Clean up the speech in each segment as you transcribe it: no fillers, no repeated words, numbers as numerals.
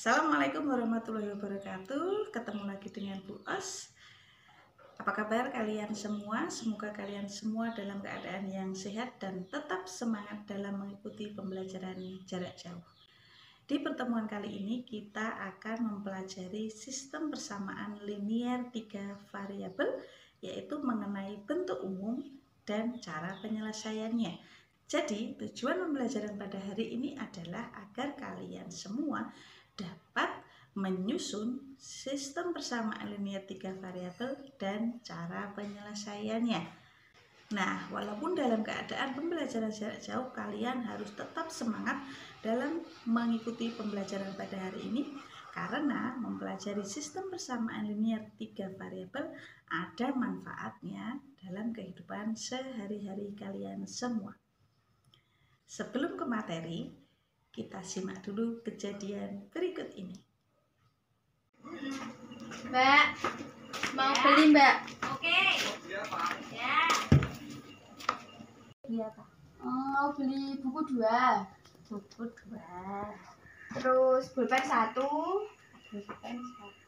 Assalamualaikum warahmatullahi wabarakatuh. Ketemu lagi dengan Bu Os. Apa kabar kalian semua? Semoga kalian semua dalam keadaan yang sehat dan tetap semangat dalam mengikuti pembelajaran jarak jauh. Di pertemuan kali ini kita akan mempelajari sistem persamaan linier 3 variabel, yaitu mengenai bentuk umum dan cara penyelesaiannya. Jadi tujuan pembelajaran pada hari ini adalah agar kalian semua dapat menyusun sistem persamaan linier 3 variabel dan cara penyelesaiannya. Nah, walaupun dalam keadaan pembelajaran jarak jauh, kalian harus tetap semangat dalam mengikuti pembelajaran pada hari ini, karena mempelajari sistem persamaan linier 3 variabel ada manfaatnya dalam kehidupan sehari-hari kalian semua. Sebelum ke materi, kita simak dulu kejadian berikut ini. Mbak, mau beli Mbak? Oke. Ya. Beli apa? Mau beli buku 2. Buku 2. Terus pulpen 1. Pulpen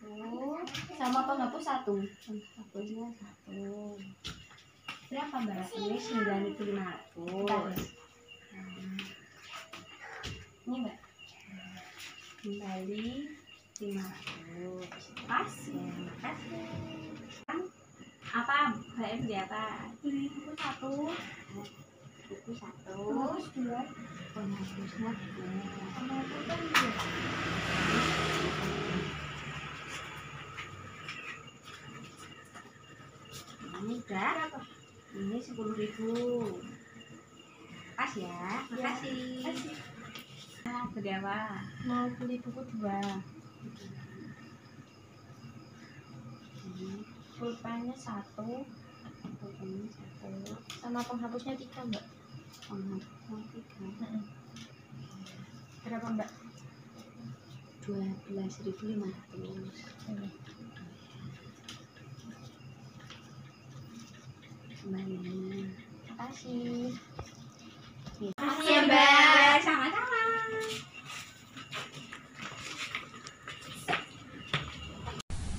1. Sama penghapus 1. Penghapusnya 1. Berapa Mbak? Ini 9.500. Ini Mbak. Kembali 500. Pas ya, makasih. Apa? Mbak beli apa? Beli buku 1. Buku 1. Terus 2. Penghapusnya 2. Sama pulpen 2. Ini berapa? Ini 10.000. Pas ya, makasih. Makasih. Mau beli apa? Mau beli buku 2. Pulpennya 1. Pulpennya 1. Sama penghapusnya 3 Mbak. Penghapusnya 3. Berapa Mbak? 12.500. Kembaliannya. Makasih. Makasih ya Mbak. Sama-sama.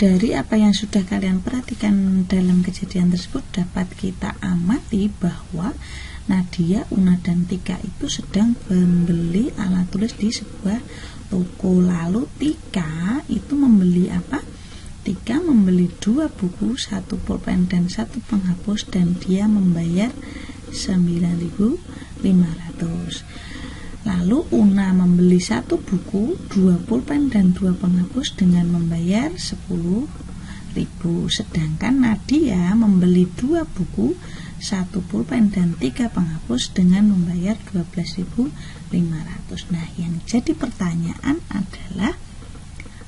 Dari apa yang sudah kalian perhatikan dalam kejadian tersebut, dapat kita amati bahwa Nadia, Una, dan Tika itu sedang membeli alat tulis di sebuah toko. Lalu Tika itu membeli apa? Tika membeli 2 buku, 1 pulpen dan 1 penghapus, dan dia membayar 9.500. Lalu Una membeli 1 buku, 2 pulpen dan 2 penghapus dengan membayar 10.000. Sedangkan Nadia membeli 2 buku, 1 pulpen dan 3 penghapus dengan membayar 12.500. Nah, yang jadi pertanyaan adalah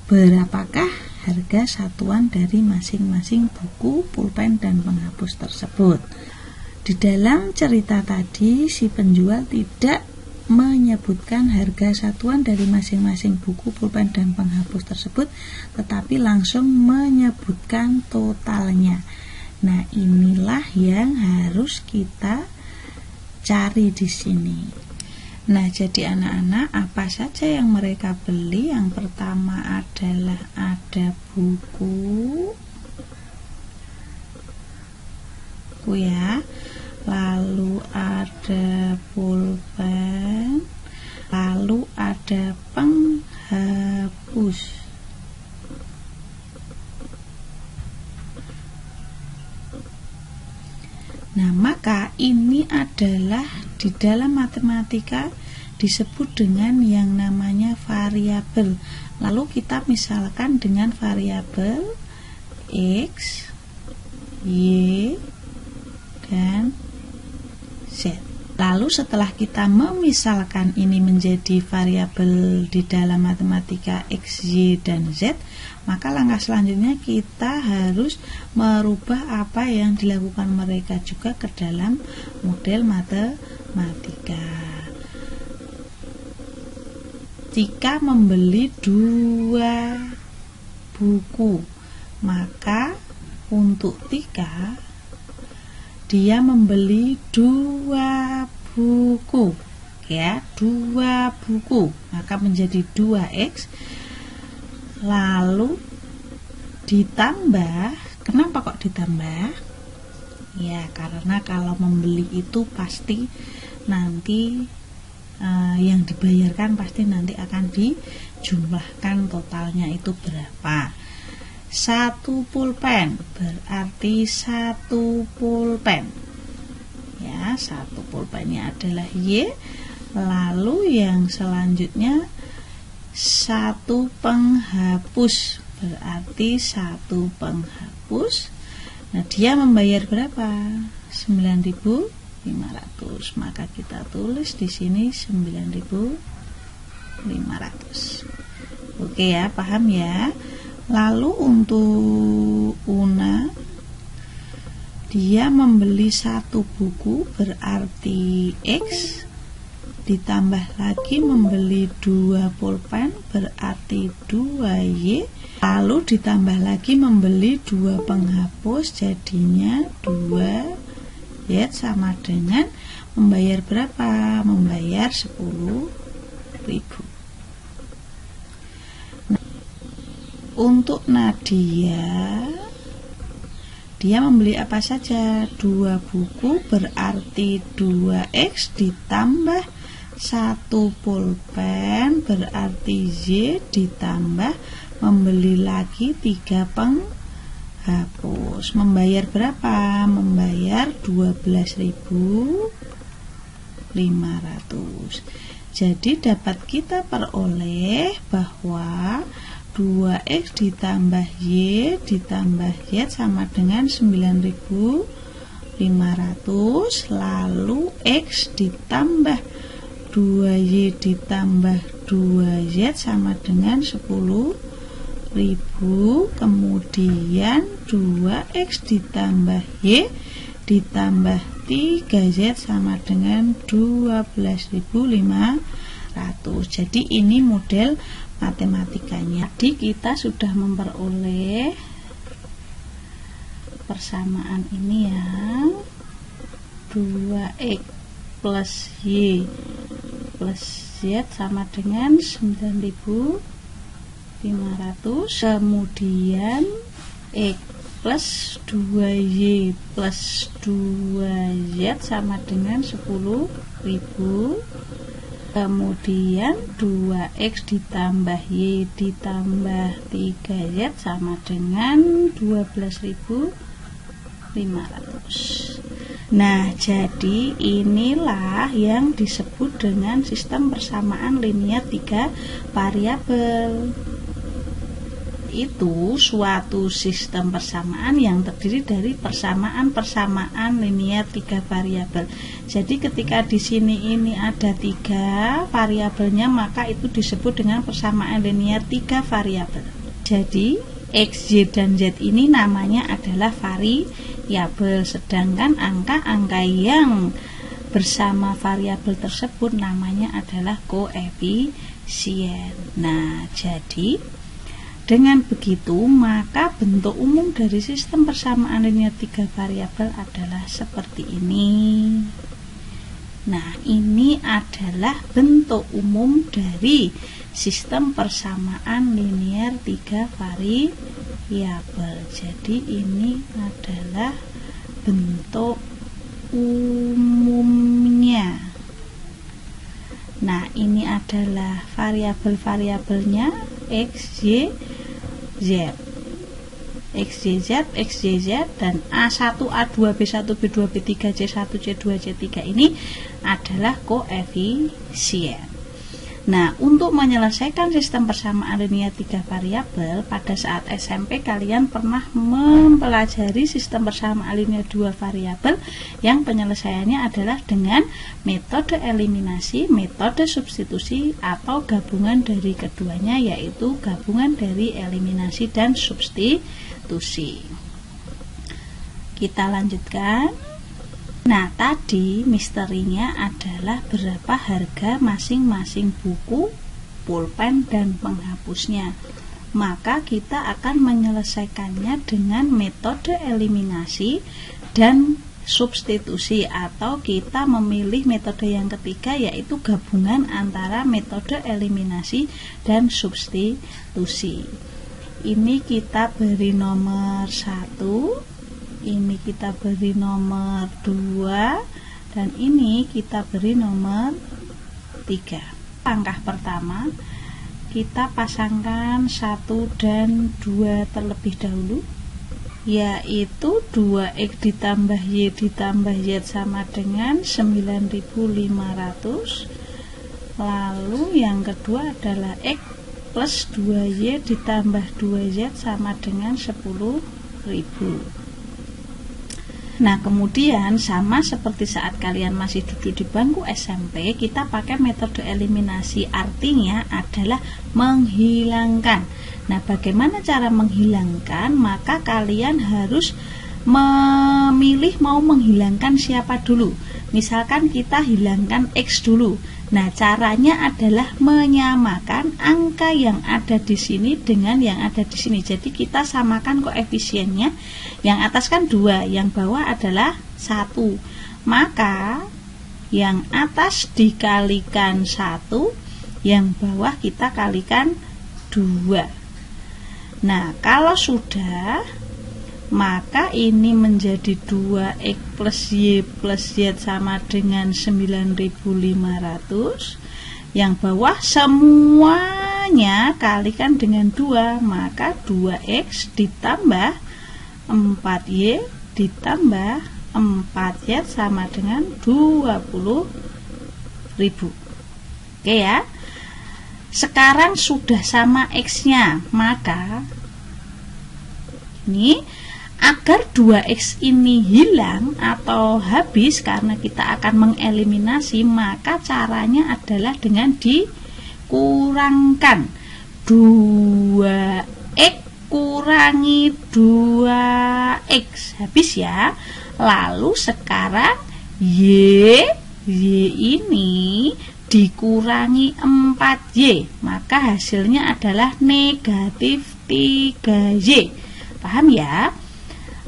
berapakah harga satuan dari masing-masing buku, pulpen dan penghapus tersebut? Di dalam cerita tadi, si penjual tidak menyebutkan harga satuan dari masing-masing buku, pulpen dan penghapus tersebut, tetapi langsung menyebutkan totalnya. Nah, inilah yang harus kita cari di sini. Nah, jadi anak-anak, apa saja yang mereka beli? Yang pertama adalah ada buku ya, lalu ada pulpen, lalu ada penghapus. Nah, maka ini adalah di dalam matematika disebut dengan yang namanya variabel. Lalu kita misalkan dengan variabel X, Y, dan Z. Lalu setelah kita memisalkan ini menjadi variabel di dalam matematika X, Y, dan Z, maka langkah selanjutnya kita harus merubah apa yang dilakukan mereka juga ke dalam model matematika. Jika membeli 2 buku, maka untuk Tika dia membeli 2 buku, ya, 2 buku, maka menjadi 2X. lalu ditambah. Kenapa kok ditambah? Ya, karena kalau membeli itu pasti nanti yang dibayarkan pasti nanti akan dijumlahkan totalnya itu berapa. 1 pulpen berarti 1 pulpen. Ya, 1 pulpennya adalah Y. Lalu yang selanjutnya 1 penghapus berarti 1 penghapus. Nah, dia membayar berapa? 9.500. Maka kita tulis di sini 9.500. Oke ya, paham ya? Lalu untuk Una, dia membeli 1 buku berarti X, ditambah lagi membeli 2 pulpen berarti 2Y, lalu ditambah lagi membeli 2 penghapus jadinya 2Y, sama dengan membayar berapa? Membayar 10.000. Nah, untuk Nadia, dia membeli apa saja? 2 buku berarti 2X ditambah 1 pulpen berarti Y, ditambah membeli lagi 3 penghapus. Membayar berapa? Membayar 12.500. Jadi dapat kita peroleh bahwa 2X ditambah Y ditambah Y sama dengan 9.500, lalu X ditambah 2Y ditambah 2Z sama dengan 10.000, kemudian 2X ditambah Y ditambah 3Z sama dengan 12.500. Jadi ini model matematikanya. Jadi kita sudah memperoleh persamaan ini ya, 2X plus Y plus Z sama dengan 9.500, kemudian X plus 2Y plus 2Z sama dengan 10.000, kemudian 2X ditambah Y ditambah 3Z sama dengan 12.500. Nah, jadi inilah yang disebut dengan sistem persamaan linear 3 variabel. Itu suatu sistem persamaan yang terdiri dari persamaan linear 3 variabel. Jadi ketika di sini ini ada 3 variabelnya, maka itu disebut dengan persamaan linear 3 variabel. Jadi X, Y, dan Z ini namanya adalah variabel, sedangkan angka-angka yang bersama variabel tersebut namanya adalah koefisien. Nah, jadi dengan begitu, maka bentuk umum dari sistem persamaan linear 3 variabel adalah seperti ini. Nah, ini adalah bentuk umum dari sistem persamaan linear 3 variabel. Jadi ini adalah bentuk umumnya. Nah, ini adalah variabel-variabelnya X, Y, Z. X, Y, Z, X, Y, Z, dan A1, A2, B1, B2, B3, C1, C2, C3 ini adalah koefisien. Nah, untuk menyelesaikan sistem persamaan linear 3 variabel, pada saat SMP kalian pernah mempelajari sistem persamaan linear 2 variabel yang penyelesaiannya adalah dengan metode eliminasi, metode substitusi, atau gabungan dari keduanya, yaitu gabungan dari eliminasi dan substitusi. Kita lanjutkan. Nah, tadi misterinya adalah berapa harga masing-masing buku, pulpen, dan penghapusnya. Maka kita akan menyelesaikannya dengan metode eliminasi dan substitusi, atau kita memilih metode yang ketiga, yaitu gabungan antara metode eliminasi dan substitusi. ini kita beri nomor 1, ini kita beri nomor 2, dan ini kita beri nomor 3. Langkah pertama, kita pasangkan 1 dan 2 terlebih dahulu, yaitu 2X ditambah Y ditambah Z sama dengan 9.500. Lalu yang kedua adalah X plus 2Y ditambah 2Z sama dengan 10.000. Nah, kemudian sama seperti saat kalian masih duduk di bangku SMP, kita pakai metode eliminasi, artinya adalah menghilangkan. Nah, bagaimana cara menghilangkan? Maka kalian harus memilih mau menghilangkan siapa dulu. Misalkan kita hilangkan X dulu. Nah, caranya adalah menyamakan angka yang ada di sini dengan yang ada di sini. Jadi kita samakan koefisiennya. Yang atas kan 2, yang bawah adalah 1. Maka yang atas dikalikan 1, yang bawah kita kalikan 2. Nah, kalau sudah, maka ini menjadi 2X plus Y plus Z sama dengan 9.500. Yang bawah semuanya kalikan dengan 2, maka 2X ditambah 4Y ditambah 4Z sama dengan 20.000. Oke ya. Sekarang sudah sama X-nya, maka ini agar 2X ini hilang atau habis karena kita akan mengeliminasi, maka caranya adalah dengan dikurangkan. 2X kurangi 2X, habis ya. Lalu sekarang Y ini dikurangi 4Y, maka hasilnya adalah negatif 3Y. Paham ya?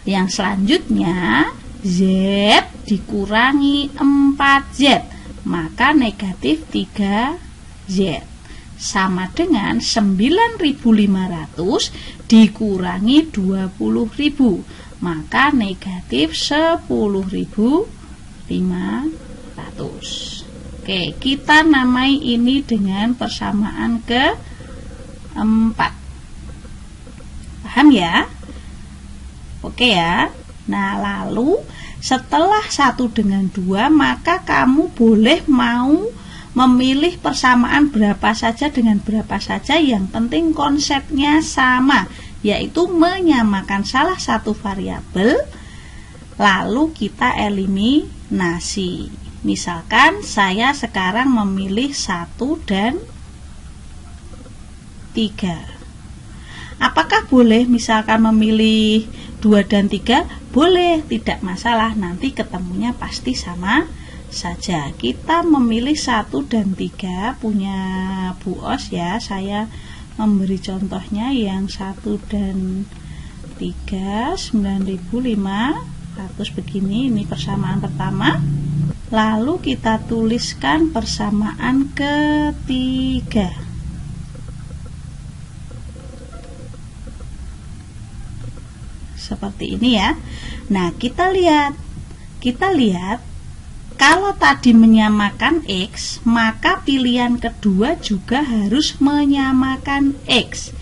Yang selanjutnya Z dikurangi 4Z, maka negatif 3Z sama dengan 9.500 dikurangi 20.000, maka negatif 10.500. Oke, kita namai ini dengan persamaan ke-4. Paham ya? Oke ya. Nah, lalu setelah 1 dengan 2, maka kamu boleh mau memilih persamaan berapa saja dengan berapa saja, yang penting konsepnya sama, yaitu menyamakan salah satu variabel lalu kita eliminasi. Misalkan saya sekarang memilih 1 dan 3. Apakah boleh misalkan memilih 2 dan 3? Boleh, tidak masalah, nanti ketemunya pasti sama saja. Kita memilih 1 dan 3 punya Bu Os ya. Saya memberi contohnya yang 1 dan 3 9.500 begini. Ini persamaan pertama. Lalu kita tuliskan persamaan ketiga. Seperti ini ya. Nah, kita lihat kalau tadi menyamakan X, maka pilihan kedua juga harus menyamakan X.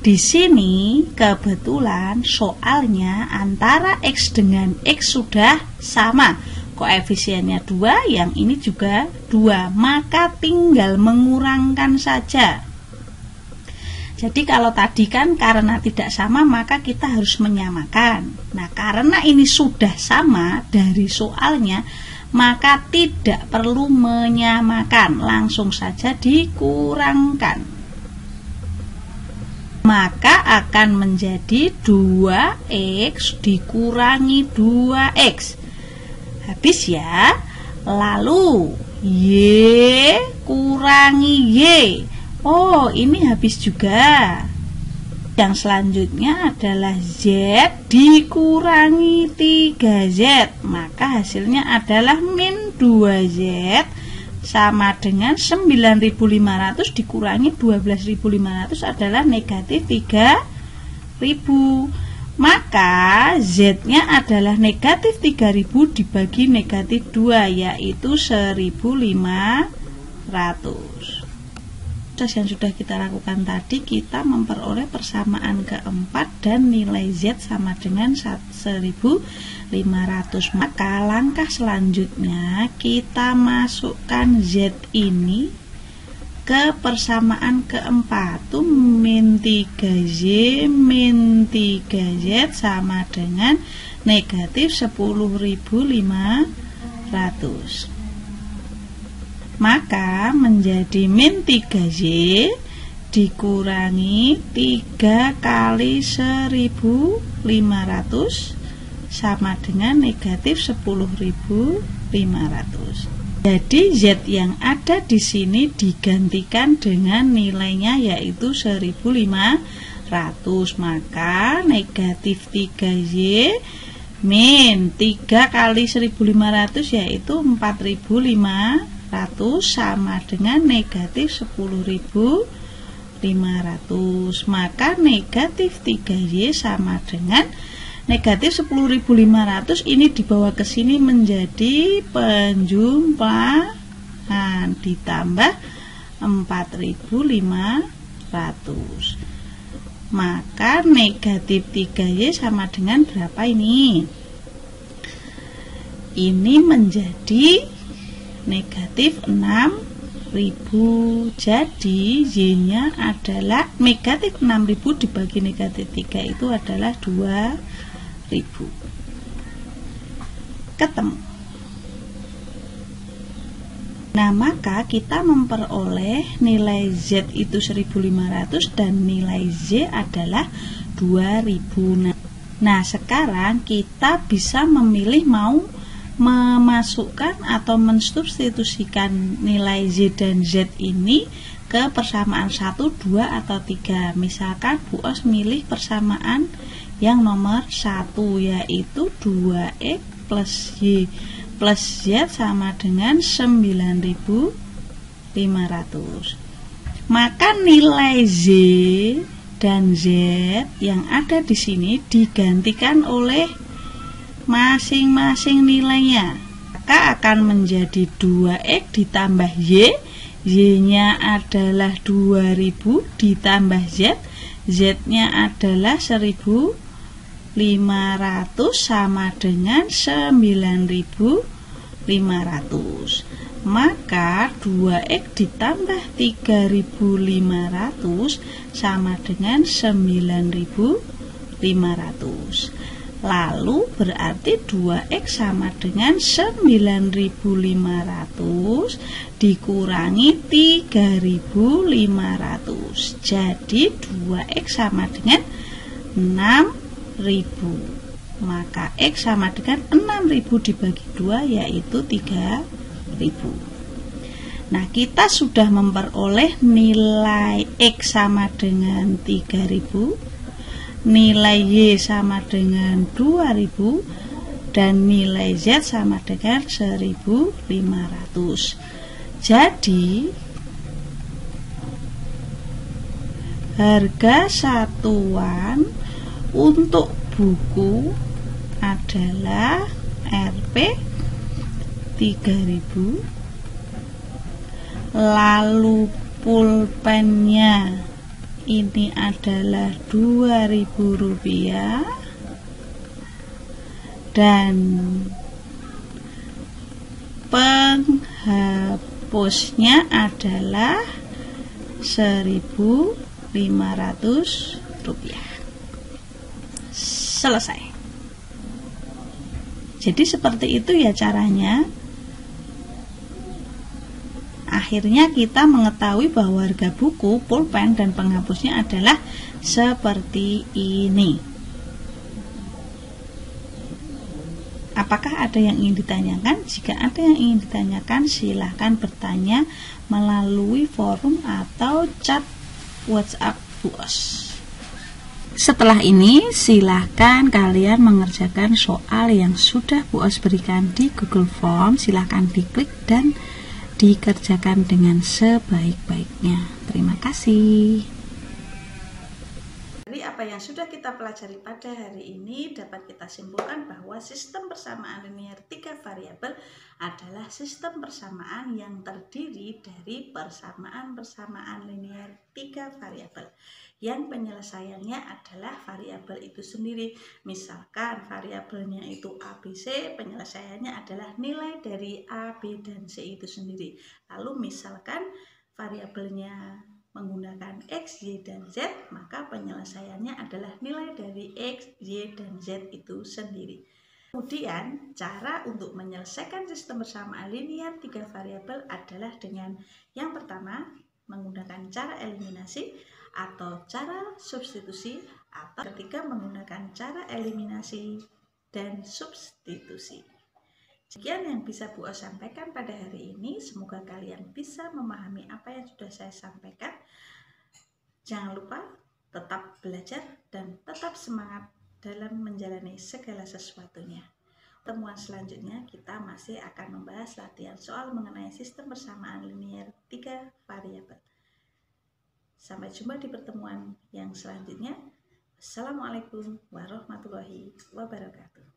Di sini kebetulan soalnya antara X dengan X sudah sama. Koefisiennya 2, yang ini juga 2, maka tinggal mengurangkan saja. Jadi kalau tadi kan karena tidak sama maka kita harus menyamakan. Nah, karena ini sudah sama dari soalnya, maka tidak perlu menyamakan, langsung saja dikurangkan. Maka akan menjadi 2X dikurangi 2X. Habis ya. Lalu Y kurangi Y. Oh, ini habis juga. Yang selanjutnya adalah Z dikurangi 3Z, maka hasilnya adalah min 2Z sama dengan 9.500 dikurangi 12.500 adalah negatif 3Z. Maka Z-nya adalah negatif 3000 dibagi negatif 2, yaitu 1500. Proses yang sudah kita lakukan tadi, kita memperoleh persamaan keempat dan nilai Z sama dengan 1500. Maka langkah selanjutnya kita masukkan Z ini ke persamaan keempat, itu min 3Z min 3Z sama dengan negatif 10.500. Maka menjadi min 3Z dikurangi 3 kali 1500 sama dengan negatif 10.500. Jadi Z yang ada di sini digantikan dengan nilainya yaitu 1500. Maka negatif 3Z min 3 kali 1500 yaitu 4500 sama dengan negatif 10.500. Maka negatif 3Y sama dengan negatif 10.500, ini dibawa ke sini menjadi penjumlahan ditambah 4.500. Maka negatif 3Y sama dengan berapa ini? Ini menjadi negatif 6.000. Jadi Y-nya adalah negatif 6.000 dibagi negatif 3 itu adalah 2.000. Ketemu. Nah, maka kita memperoleh nilai Z itu 1500 dan nilai Z adalah 2000. Nah, sekarang kita bisa memilih mau memasukkan atau mensubstitusikan nilai Z dan Z ini ke persamaan 1, 2, atau 3. Misalkan Bu Os milih persamaan yang nomor 1, yaitu 2X plus Y plus Z sama dengan 9.500. Maka nilai Z dan Z yang ada di sini digantikan oleh masing-masing nilainya. Maka akan menjadi 2X ditambah Y, Y-nya adalah 2000 ditambah Z, Z-nya adalah 1500 sama dengan 9.500. Maka 2X ditambah 3.500 sama dengan 9.500. Lalu berarti 2X sama dengan 9.500 dikurangi 3.500. Jadi 2X sama dengan 6.000. Maka X sama dengan 6.000 dibagi 2 yaitu 3.000. Nah, kita sudah memperoleh nilai X sama dengan 3.000, nilai Y sama dengan 2000, dan nilai Z sama dengan 1500. Jadi harga satuan untuk buku adalah Rp 3.000, lalu pulpennya ini adalah Rp2.000, dan penghapusnya adalah Rp1.500. Selesai. Jadi seperti itu ya caranya. Akhirnya kita mengetahui bahwa harga buku, pulpen, dan penghapusnya adalah seperti ini. Apakah ada yang ingin ditanyakan? Jika ada yang ingin ditanyakan, silahkan bertanya melalui forum atau chat WhatsApp Bu Os. Setelah ini, silahkan kalian mengerjakan soal yang sudah Bu Os berikan di Google Form. Silahkan diklik dan dikerjakan dengan sebaik-baiknya. Terima kasih. Jadi apa apa yang sudah kita pelajari pada hari ini, dapat kita simpulkan bahwa sistem persamaan linear 3 variabel adalah sistem persamaan yang terdiri dari persamaan-persamaan linear 3 variabel yang penyelesaiannya adalah variabel itu sendiri. Misalkan variabelnya itu A, B, C, penyelesaiannya adalah nilai dari A, B, dan C itu sendiri. Lalu misalkan variabelnya menggunakan X, Y, dan Z, maka penyelesaiannya adalah nilai dari X, Y, dan Z itu sendiri. Kemudian, cara untuk menyelesaikan sistem persamaan linear 3 variabel adalah dengan yang pertama, menggunakan cara eliminasi atau cara substitusi, atau ketiga menggunakan cara eliminasi dan substitusi. Sekian yang bisa Bu Os sampaikan pada hari ini. Semoga kalian bisa memahami apa yang sudah saya sampaikan. Jangan lupa tetap belajar dan tetap semangat dalam menjalani segala sesuatunya. Pertemuan selanjutnya kita masih akan membahas latihan soal mengenai sistem persamaan linear 3 variabel. Sampai jumpa di pertemuan yang selanjutnya. Assalamualaikum warahmatullahi wabarakatuh.